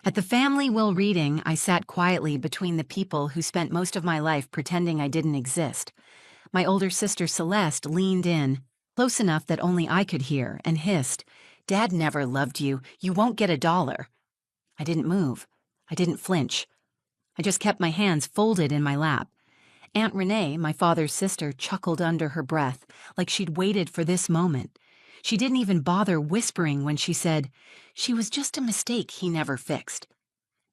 At the family will reading, I sat quietly between the people who spent most of my life pretending I didn't exist. My older sister Celeste leaned in, close enough that only I could hear, and hissed, "Dad never loved you. You won't get $1." I didn't move. I didn't flinch. I just kept my hands folded in my lap. Aunt Renee, my father's sister, chuckled under her breath, like she'd waited for this moment. She didn't even bother whispering when she said, "She was just a mistake he never fixed."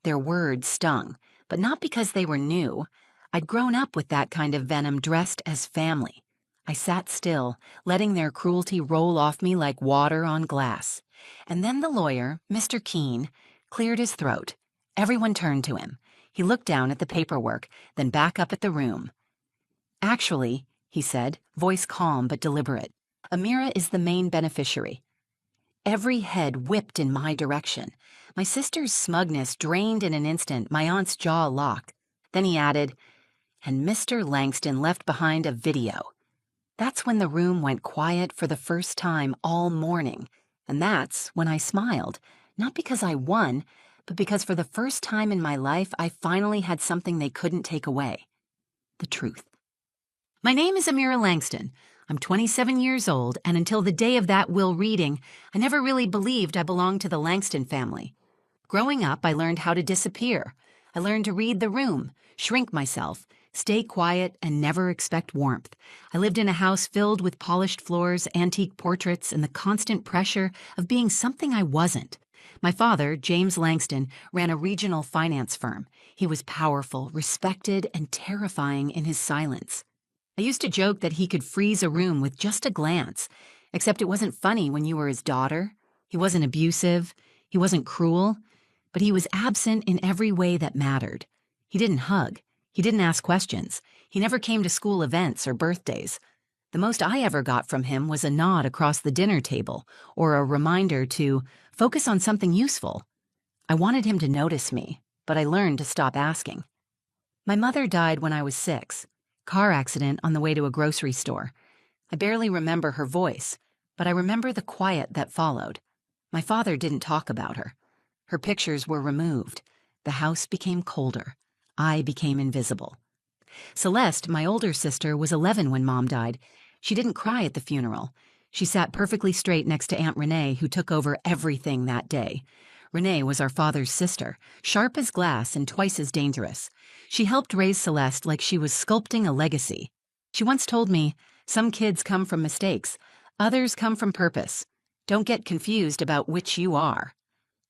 Their words stung, but not because they were new. I'd grown up with that kind of venom dressed as family. I sat still, letting their cruelty roll off me like water on glass. And then the lawyer, Mr. Keene, cleared his throat. Everyone turned to him. He looked down at the paperwork, then back up at the room. "Actually," he said, voice calm but deliberate, "Amira is the main beneficiary." Every head whipped in my direction. My sister's smugness drained in an instant, my aunt's jaw locked. Then he added, "And Mr. Langston left behind a video." That's when the room went quiet for the first time all morning. And that's when I smiled, not because I won, but because for the first time in my life, I finally had something they couldn't take away. The truth. My name is Amira Langston. I'm 27 years old, and until the day of that will reading, I never really believed I belonged to the Langston family. Growing up, I learned how to disappear. I learned to read the room, shrink myself, stay quiet, and never expect warmth. I lived in a house filled with polished floors, antique portraits, and the constant pressure of being something I wasn't. My father, James Langston, ran a regional finance firm. He was powerful, respected, and terrifying in his silence. I used to joke that he could freeze a room with just a glance, except it wasn't funny when you were his daughter. He wasn't abusive. He wasn't cruel. But he was absent in every way that mattered. He didn't hug. He didn't ask questions. He never came to school events or birthdays. The most I ever got from him was a nod across the dinner table or a reminder to focus on something useful. I wanted him to notice me, but I learned to stop asking. My mother died when I was 6. Car accident on the way to a grocery store. I barely remember her voice, but I remember the quiet that followed. My father didn't talk about her. Her pictures were removed. The house became colder. I became invisible. Celeste, my older sister, was 11 when Mom died. She didn't cry at the funeral. She sat perfectly straight next to Aunt Renee, who took over everything that day. Renee was our father's sister, sharp as glass and twice as dangerous. She helped raise Celeste like she was sculpting a legacy. She once told me, "Some kids come from mistakes, others come from purpose. Don't get confused about which you are."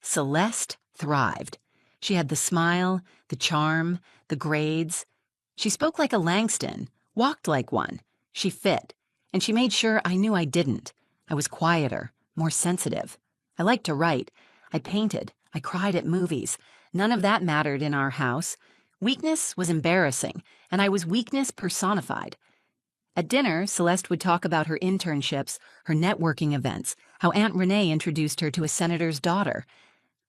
Celeste thrived. She had the smile, the charm, the grades. She spoke like a Langston, walked like one. She fit, and she made sure I knew I didn't. I was quieter, more sensitive. I liked to write. I painted. I cried at movies. None of that mattered in our house. Weakness was embarrassing, and I was weakness personified. At dinner, Celeste would talk about her internships, her networking events, how Aunt Renee introduced her to a senator's daughter.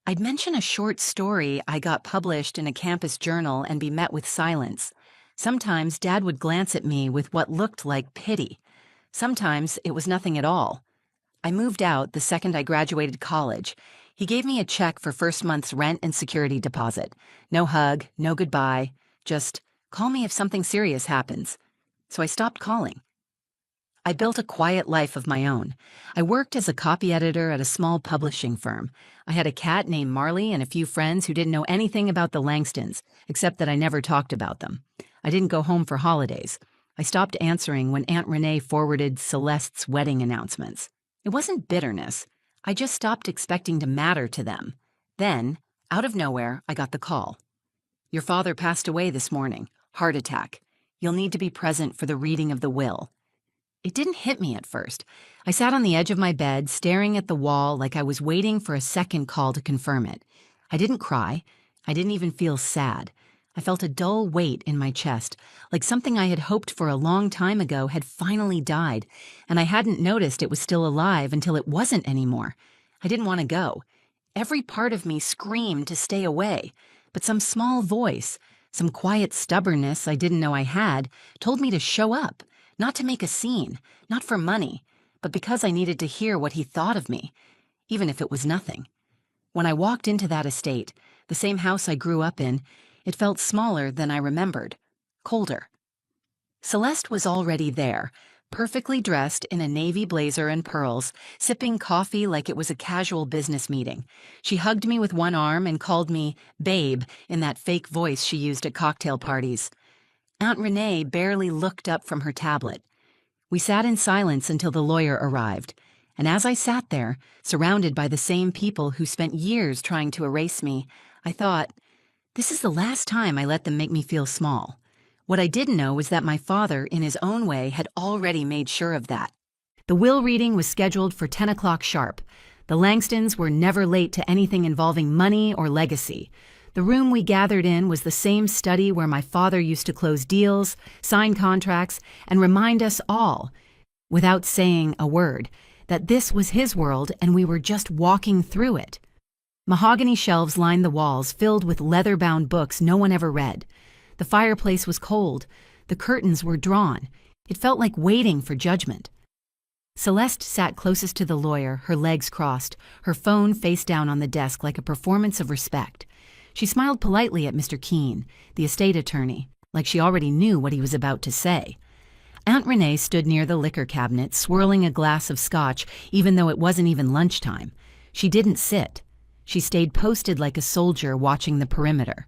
I'd mention a short story I got published in a campus journal and be met with silence. Sometimes Dad would glance at me with what looked like pity. Sometimes it was nothing at all. I moved out the second I graduated college. He gave me a check for first month's rent and security deposit. No hug, no goodbye, just call me if something serious happens. So I stopped calling. I built a quiet life of my own. I worked as a copy editor at a small publishing firm. I had a cat named Marley and a few friends who didn't know anything about the Langstons, except that I never talked about them. I didn't go home for holidays. I stopped answering when Aunt Renee forwarded Celeste's wedding announcements. It wasn't bitterness. I just stopped expecting to matter to them. Then, out of nowhere, I got the call. "Your father passed away this morning. Heart attack. You'll need to be present for the reading of the will." It didn't hit me at first. I sat on the edge of my bed, staring at the wall like I was waiting for a second call to confirm it. I didn't cry. I didn't even feel sad. I felt a dull weight in my chest, like something I had hoped for a long time ago had finally died, and I hadn't noticed it was still alive until it wasn't anymore. I didn't want to go. Every part of me screamed to stay away, but some small voice, some quiet stubbornness I didn't know I had, told me to show up, not to make a scene, not for money, but because I needed to hear what he thought of me, even if it was nothing. When I walked into that estate, The same house I grew up in. It felt smaller than I remembered. Colder. Celeste was already there, perfectly dressed in a navy blazer and pearls, sipping coffee like it was a casual business meeting. She hugged me with one arm and called me babe in that fake voice she used at cocktail parties. Aunt Renee barely looked up from her tablet. We sat in silence until the lawyer arrived, and as I sat there, surrounded by the same people who spent years trying to erase me, I thought, this is the last time I let them make me feel small. What I didn't know was that my father, in his own way, had already made sure of that. The will reading was scheduled for 10 o'clock sharp. The Langstons were never late to anything involving money or legacy. The room we gathered in was the same study where my father used to close deals, sign contracts, and remind us all, without saying a word, that this was his world and we were just walking through it. Mahogany shelves lined the walls, filled with leather-bound books no one ever read. The fireplace was cold. The curtains were drawn. It felt like waiting for judgment. Celeste sat closest to the lawyer, her legs crossed, her phone face down on the desk like a performance of respect. She smiled politely at Mr. Keene, the estate attorney, like she already knew what he was about to say. Aunt Renee stood near the liquor cabinet, swirling a glass of scotch, even though it wasn't even lunchtime. She didn't sit. She stayed posted like a soldier watching the perimeter.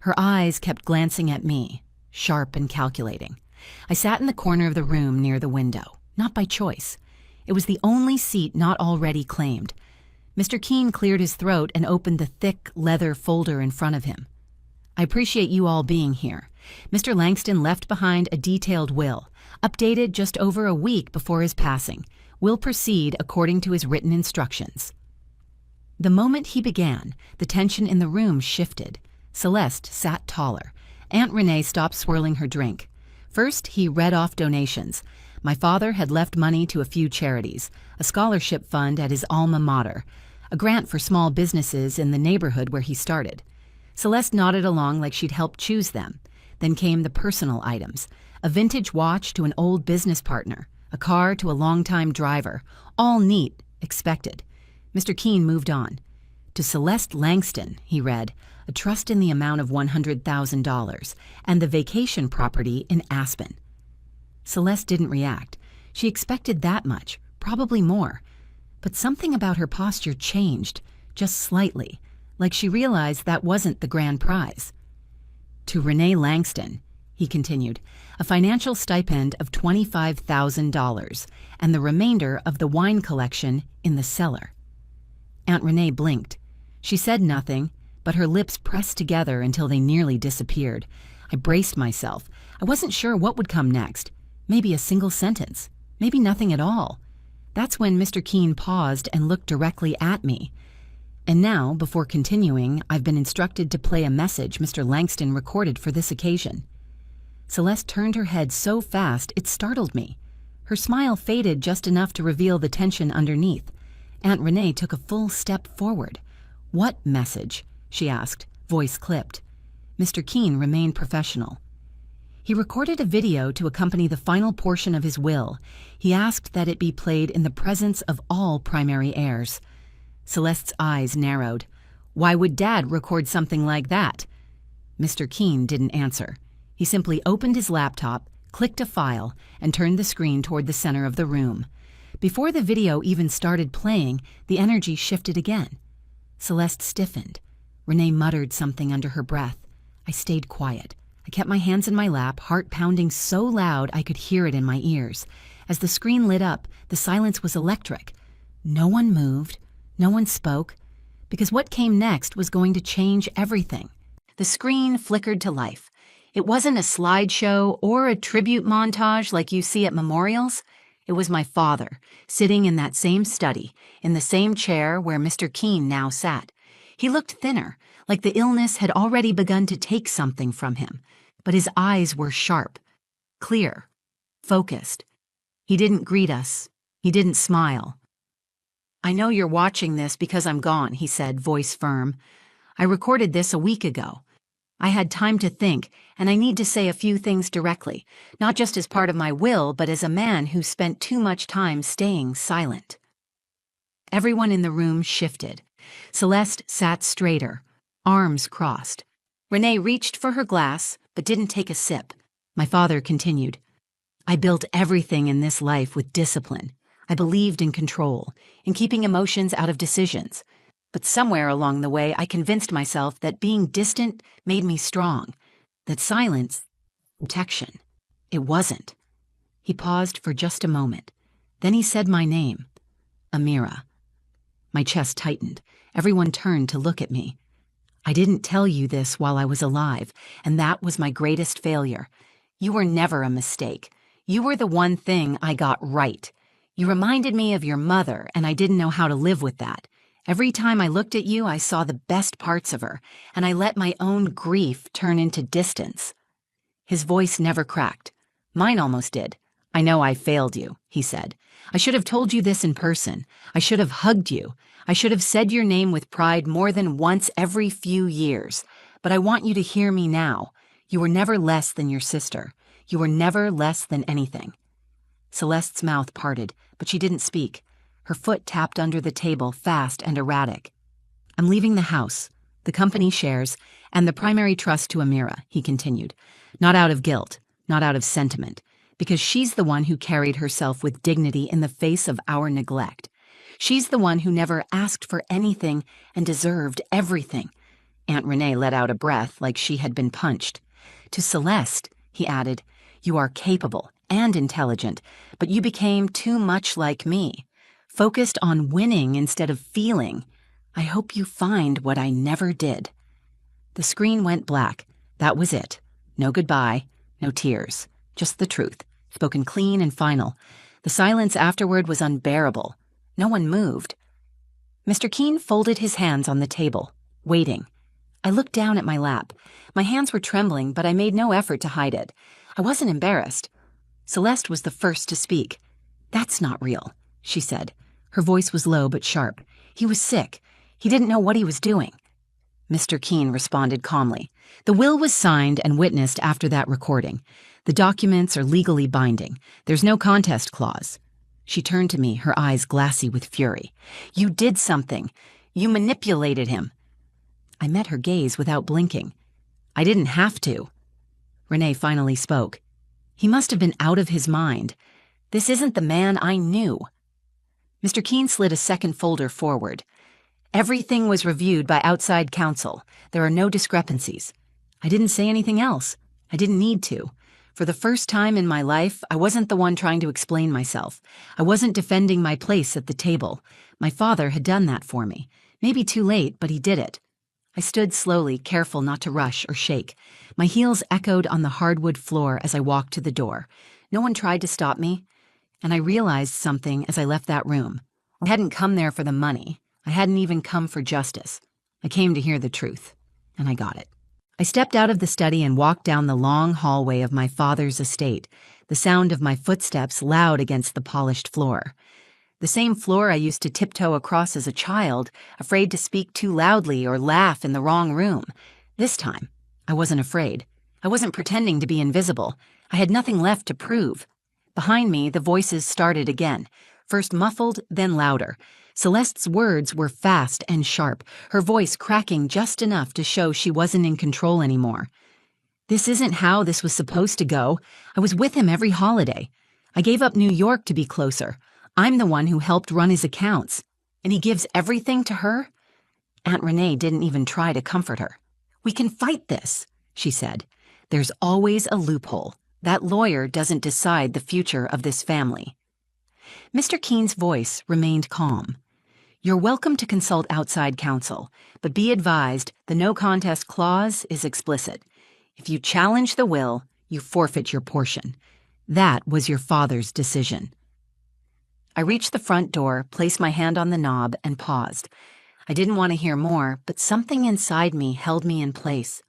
Her eyes kept glancing at me, sharp and calculating. I sat in the corner of the room near the window, not by choice. It was the only seat not already claimed. Mr. Keene cleared his throat and opened the thick leather folder in front of him. I appreciate you all being here. Mr. Langston left behind a detailed will, updated just over a week before his passing. Will proceed according to his written instructions. The moment he began, the tension in the room shifted. Celeste sat taller. Aunt Renee stopped swirling her drink. First, he read off donations. My father had left money to a few charities, a scholarship fund at his alma mater, a grant for small businesses in the neighborhood where he started. Celeste nodded along like she'd helped choose them. Then came the personal items, a vintage watch to an old business partner, a car to a longtime driver, all neat, expected. Mr. Keene moved on. To Celeste Langston, he read, a trust in the amount of $100,000 and the vacation property in Aspen. Celeste didn't react. She expected that much, probably more. But something about her posture changed, just slightly, like she realized that wasn't the grand prize. To Renee Langston, he continued, a financial stipend of $25,000 and the remainder of the wine collection in the cellar. Aunt Renee blinked. She said nothing, but her lips pressed together until they nearly disappeared. I braced myself. I wasn't sure what would come next. Maybe a single sentence. Maybe nothing at all. That's when Mr. Keene paused and looked directly at me. And now, before continuing, I've been instructed to play a message Mr. Langston recorded for this occasion. Celeste turned her head so fast it startled me. Her smile faded just enough to reveal the tension underneath. Aunt Renee took a full step forward. What message? She asked, voice clipped. Mr. Keene remained professional. He recorded a video to accompany the final portion of his will. He asked that it be played in the presence of all primary heirs. Celeste's eyes narrowed. Why would Dad record something like that? Mr. Keene didn't answer. He simply opened his laptop, clicked a file, and turned the screen toward the center of the room. Before the video even started playing, the energy shifted again. Celeste stiffened. Renee muttered something under her breath. I stayed quiet. I kept my hands in my lap, heart pounding so loud I could hear it in my ears. As the screen lit up, the silence was electric. No one moved. No one spoke. Because what came next was going to change everything. The screen flickered to life. It wasn't a slideshow or a tribute montage like you see at memorials. It was my father, sitting in that same study, in the same chair where Mr. Keene now sat. He looked thinner, like the illness had already begun to take something from him. But his eyes were sharp, clear, focused. He didn't greet us. He didn't smile. I know you're watching this because I'm gone, he said, voice firm. I recorded this a week ago. I had time to think, and I need to say a few things directly, not just as part of my will, but as a man who spent too much time staying silent. Everyone in the room shifted. Celeste sat straighter. Arms crossed. Renee reached for her glass, but didn't take a sip. My father continued. I built everything in this life with discipline. I believed in control, in keeping emotions out of decisions. But somewhere along the way, I convinced myself that being distant made me strong, that silence, protection. It wasn't. He paused for just a moment. Then he said my name, Amira. My chest tightened. Everyone turned to look at me. I didn't tell you this while I was alive, and that was my greatest failure. You were never a mistake. You were the one thing I got right. You reminded me of your mother, and I didn't know how to live with that. Every time I looked at you, I saw the best parts of her, and I let my own grief turn into distance. His voice never cracked. Mine almost did. I know I failed you, he said. I should have told you this in person. I should have hugged you. I should have said your name with pride more than once every few years. But I want you to hear me now. You were never less than your sister. You were never less than anything. Celeste's mouth parted, but she didn't speak. Her foot tapped under the table, fast and erratic. I'm leaving the house, the company shares, and the primary trust to Amira, he continued. Not out of guilt, not out of sentiment, because she's the one who carried herself with dignity in the face of our neglect. She's the one who never asked for anything and deserved everything. Aunt Renee let out a breath like she had been punched. To Celeste, he added, you are capable and intelligent, but you became too much like me, focused on winning instead of feeling. I hope you find what I never did. The screen went black. That was it. No goodbye, no tears, just the truth, spoken clean and final. The silence afterward was unbearable. No one moved. Mr. Keene folded his hands on the table, waiting. I looked down at my lap. My hands were trembling, but I made no effort to hide it. I wasn't embarrassed. Celeste was the first to speak. That's not real, she said. Her voice was low but sharp. He was sick. He didn't know what he was doing. Mr. Keene responded calmly. The will was signed and witnessed after that recording. The documents are legally binding. There's no contest clause. She turned to me, her eyes glassy with fury. You did something. You manipulated him. I met her gaze without blinking. I didn't have to. Renee finally spoke. He must have been out of his mind. This isn't the man I knew. Mr. Keene slid a second folder forward. Everything was reviewed by outside counsel. There are no discrepancies. I didn't say anything else. I didn't need to. For the first time in my life, I wasn't the one trying to explain myself. I wasn't defending my place at the table. My father had done that for me. Maybe too late, but he did it. I stood slowly, careful not to rush or shake. My heels echoed on the hardwood floor as I walked to the door. No one tried to stop me, and I realized something as I left that room. I hadn't come there for the money. I hadn't even come for justice. I came to hear the truth, and I got it. I stepped out of the study and walked down the long hallway of my father's estate, the sound of my footsteps loud against the polished floor. The same floor I used to tiptoe across as a child, afraid to speak too loudly or laugh in the wrong room. This time, I wasn't afraid. I wasn't pretending to be invisible. I had nothing left to prove. Behind me, the voices started again, first muffled, then louder. Celeste's words were fast and sharp, her voice cracking just enough to show she wasn't in control anymore. This isn't how this was supposed to go. I was with him every holiday. I gave up New York to be closer. I'm the one who helped run his accounts. And he gives everything to her? Aunt Renee didn't even try to comfort her. We can fight this, she said. There's always a loophole. That lawyer doesn't decide the future of this family. Mr. Keene's voice remained calm. You're welcome to consult outside counsel, but be advised the no contest clause is explicit. If you challenge the will, you forfeit your portion. That was your father's decision. I reached the front door, placed my hand on the knob, and paused. I didn't want to hear more, but something inside me held me in place.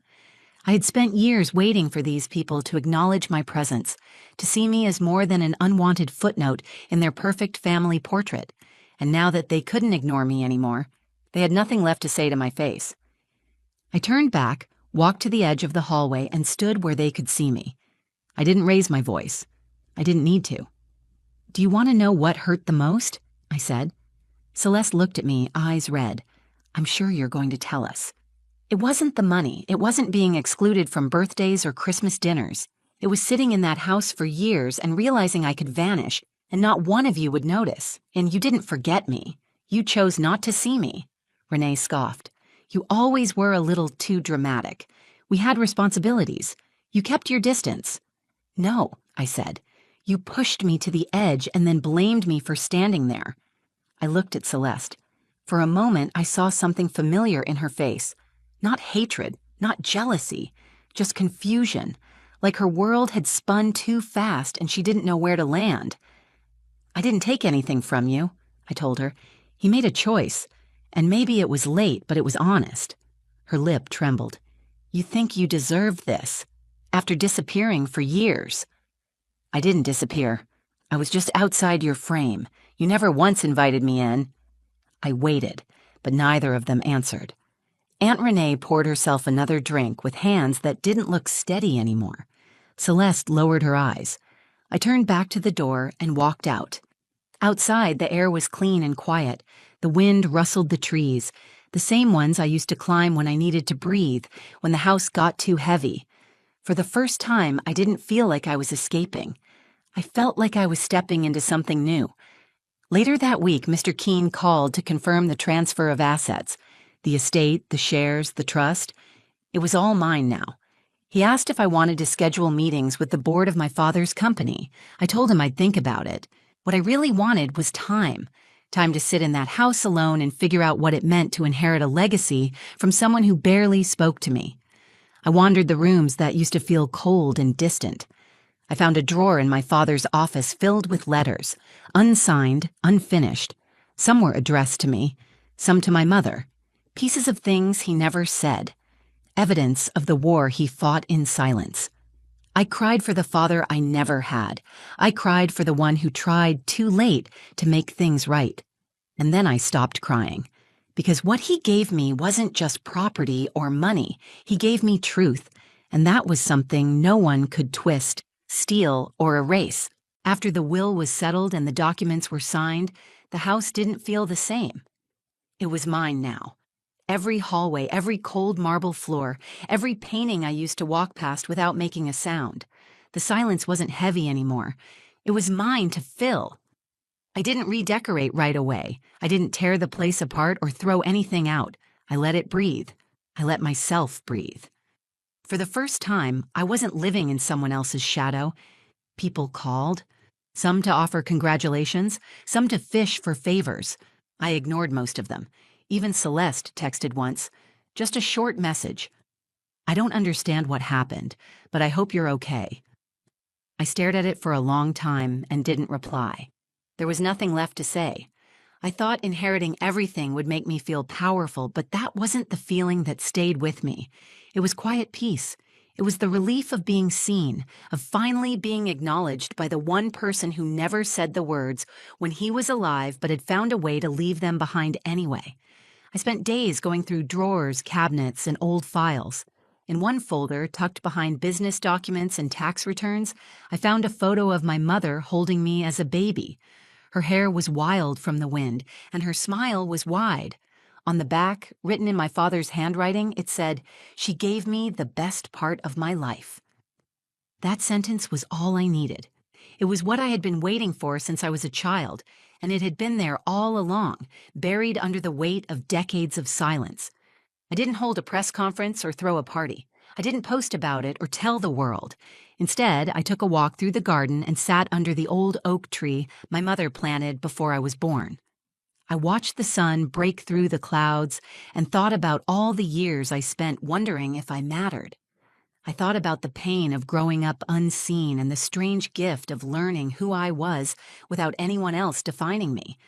I had spent years waiting for these people to acknowledge my presence, to see me as more than an unwanted footnote in their perfect family portrait. And now that they couldn't ignore me anymore, they had nothing left to say to my face. I turned back, walked to the edge of the hallway, and stood where they could see me. I didn't raise my voice. I didn't need to. Do you want to know what hurt the most? I said. Celeste looked at me, eyes red. I'm sure you're going to tell us. It wasn't the money. It wasn't being excluded from birthdays or Christmas dinners. It was sitting in that house for years and realizing I could vanish, and not one of you would notice. And you didn't forget me. You chose not to see me. Renee scoffed. You always were a little too dramatic. We had responsibilities. You kept your distance. No, I said. You pushed me to the edge and then blamed me for standing there. I looked at Celeste. For a moment, I saw something familiar in her face. Not hatred, not jealousy, just confusion, like her world had spun too fast and she didn't know where to land. I didn't take anything from you, I told her. He made a choice, and maybe it was late, but it was honest. Her lip trembled. You think you deserved this, after disappearing for years. I didn't disappear. I was just outside your frame. You never once invited me in. I waited, but neither of them answered. Aunt Renee poured herself another drink with hands that didn't look steady anymore. Celeste lowered her eyes. I turned back to the door and walked out. Outside, the air was clean and quiet. The wind rustled the trees, the same ones I used to climb when I needed to breathe, when the house got too heavy. For the first time, I didn't feel like I was escaping. I felt like I was stepping into something new. Later that week, Mr. Keene called to confirm the transfer of assets. The estate, the shares, the trust. It was all mine now. He asked if I wanted to schedule meetings with the board of my father's company. I told him I'd think about it. What I really wanted was time. Time to sit in that house alone and figure out what it meant to inherit a legacy from someone who barely spoke to me. I wandered the rooms that used to feel cold and distant. I found a drawer in my father's office filled with letters, unsigned, unfinished. Some were addressed to me, some to my mother. Pieces of things he never said. Evidence of the war he fought in silence. I cried for the father I never had. I cried for the one who tried too late to make things right. And then I stopped crying. Because what he gave me wasn't just property or money. He gave me truth. And that was something no one could twist, steal, or erase. After the will was settled and the documents were signed, the house didn't feel the same. It was mine now. Every hallway, every cold marble floor, every painting I used to walk past without making a sound. The silence wasn't heavy anymore. It was mine to fill. I didn't redecorate right away. I didn't tear the place apart or throw anything out. I let it breathe. I let myself breathe. For the first time, I wasn't living in someone else's shadow. People called. Some to offer congratulations, some to fish for favors. I ignored most of them. Even Celeste texted once, just a short message. I don't understand what happened, but I hope you're okay. I stared at it for a long time and didn't reply. There was nothing left to say. I thought inheriting everything would make me feel powerful, but that wasn't the feeling that stayed with me. It was quiet peace. It was the relief of being seen, of finally being acknowledged by the one person who never said the words when he was alive but had found a way to leave them behind anyway. I spent days going through drawers, cabinets, and old files. In one folder, tucked behind business documents and tax returns, I found a photo of my mother holding me as a baby. Her hair was wild from the wind, and her smile was wide. On the back, written in my father's handwriting, it said, "She gave me the best part of my life." That sentence was all I needed. It was what I had been waiting for since I was a child, and it had been there all along, buried under the weight of decades of silence. I didn't hold a press conference or throw a party. I didn't post about it or tell the world. Instead, I took a walk through the garden and sat under the old oak tree my mother planted before I was born. I watched the sun break through the clouds and thought about all the years I spent wondering if I mattered. I thought about the pain of growing up unseen and the strange gift of learning who I was without anyone else defining me.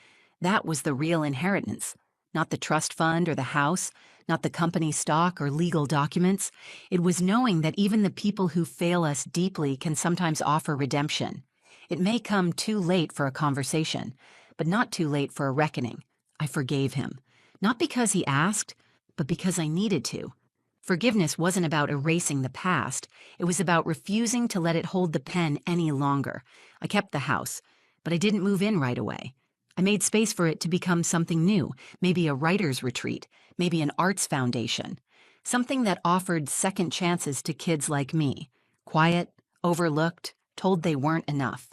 That was the real inheritance, not the trust fund or the house, not the company stock or legal documents. It was knowing that even the people who fail us deeply can sometimes offer redemption. It may come too late for a conversation, but not too late for a reckoning. I forgave him, not because he asked, but because I needed to. Forgiveness wasn't about erasing the past. It was about refusing to let it hold the pen any longer. I kept the house, but I didn't move in right away. I made space for it to become something new, maybe a writer's retreat, maybe an arts foundation. something that offered second chances to kids like me, quiet, overlooked, told they weren't enough.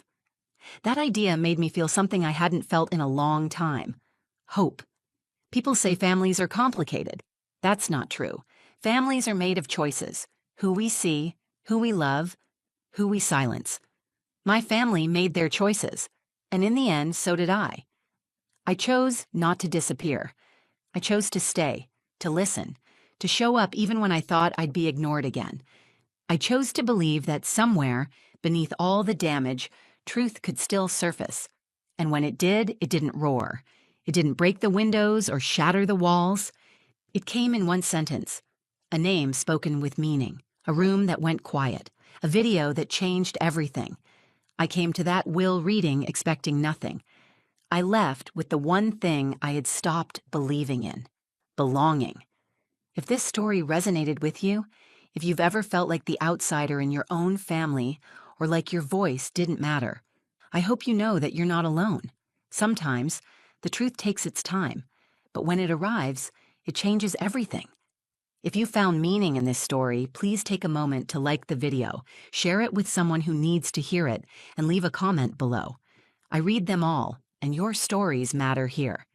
That idea made me feel something I hadn't felt in a long time: hope. People say families are complicated. That's not true. Families are made of choices: who we see, who we love, who we silence. My family made their choices, and in the end, so did I. I chose not to disappear. I chose to stay, to listen, to show up even when I thought I'd be ignored again. I chose to believe that somewhere, beneath all the damage, truth could still surface. And when it did, it didn't roar. It didn't break the windows or shatter the walls. It came in one sentence: a name spoken with meaning, a room that went quiet, a video that changed everything. I came to that will reading expecting nothing. I left with the one thing I had stopped believing in: belonging. If this story resonated with you, if you've ever felt like the outsider in your own family, or like your voice didn't matter, I hope you know that you're not alone. Sometimes, the truth takes its time, but when it arrives, it changes everything. If you found meaning in this story, please take a moment to like the video, share it with someone who needs to hear it, and leave a comment below. I read them all, and your stories matter here.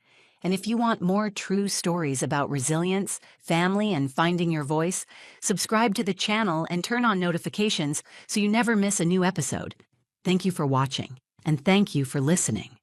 And if you want more true stories about resilience, family, and finding your voice, subscribe to the channel and turn on notifications so you never miss a new episode. Thank you for watching, and thank you for listening.